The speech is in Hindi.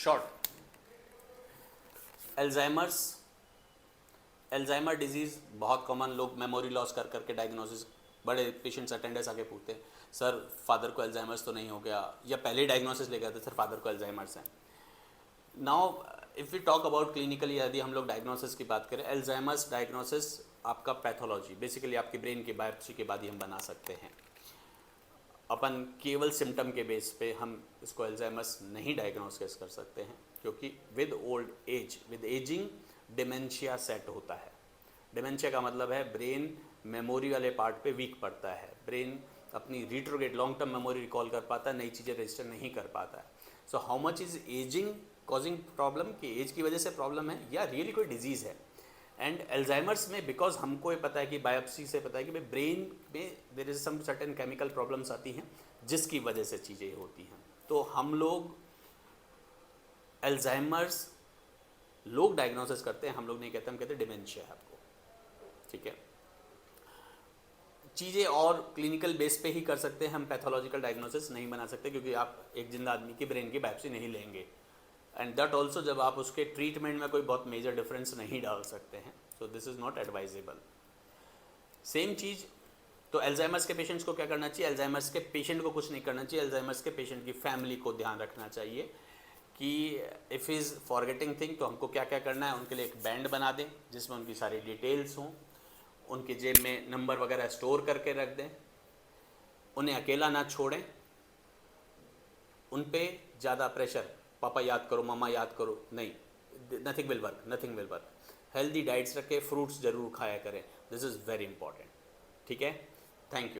शॉर्ट, एल्जाइमर डिजीज़ बहुत कॉमन, लोग मेमोरी लॉस कर करके डायग्नोसिस, बड़े पेशेंट्स अटेंडर्स आके पूछते हैं सर फादर को एल्जाइमर्स तो नहीं हो गया, या पहले डायग्नोसिस ले गए थे सर फादर को एल्जाइमर्स हैं। Now if we talk about clinically, यदि हम लोग डायग्नोसिस की बात करें, एल्जाइमर्स डायग्नोसिस आपका पैथोलॉजी बेसिकली आपकी ब्रेन की बायोप्सी के बाद ही हम बना सकते हैं। अपन केवल सिम्टम के बेस पे हम इसको एल्जाइमर्स नहीं डायग्नोसिस कर सकते हैं, क्योंकि with old age, with ageing dementia set होता है। डिमेंशिया का मतलब है ब्रेन मेमोरी वाले पार्ट पे वीक पड़ता है, ब्रेन अपनी retrograde long term memory recall कर पाता है, नई चीज़ें रजिस्टर नहीं कर पाता है। So how much is ageing causing problem, कि एज की वजह से प्रॉब्लम है या रियली कोई डिजीज़ है। एंड एल्जाइमर्स में बिकॉज हमको ये पता है कि बायोप्सी से पता है कि भाई ब्रेन में there is some certain chemical problems आती हैं जिसकी वजह से चीज़ें होती हैं। तो हम लोग एल्जाइमर्स लोग डायग्नोसिस करते हैं, हम लोग नहीं कहते, हम कहते हैं डिमेंशिया है आपको, ठीक है। चीज़ें और क्लिनिकल बेस पे ही कर सकते हैं, हम पैथोलॉजिकल डायग्नोसिस नहीं बना सकते, क्योंकि आप एक जिंदा आदमी की ब्रेन की बायोप्सी नहीं लेंगे, एंड दैट ऑल्सो जब आप उसके ट्रीटमेंट में कोई बहुत मेजर डिफरेंस नहीं डाल सकते हैं, so this is not advisable. Same चीज़ तो एल्जाइमर्स के पेशेंट्स को क्या करना चाहिए, एल्जाइमर्स के पेशेंट को कुछ नहीं करना चाहिए, एल्जाइमर्स के पेशेंट की फैमिली को ध्यान रखना चाहिए कि इफ़ इज़ फॉरगेटिंग थिंग, तो हमको क्या क्या करना है, उनके लिए एक बैंड बना दें जिसमें उनकी सारी डिटेल्स हों, उनके जेब में नंबर वगैरह स्टोर करके रख दें, उन्हें अकेला ना छोड़ें, उन पे ज़्यादा प्रेशर, पापा याद करो, मामा याद करो, नहीं, nothing will work, nothing will work. Healthy diets रखें, फ्रूट्स ज़रूर खाया करें, दिस इज़ वेरी इंपॉर्टेंट, ठीक है। Thank you.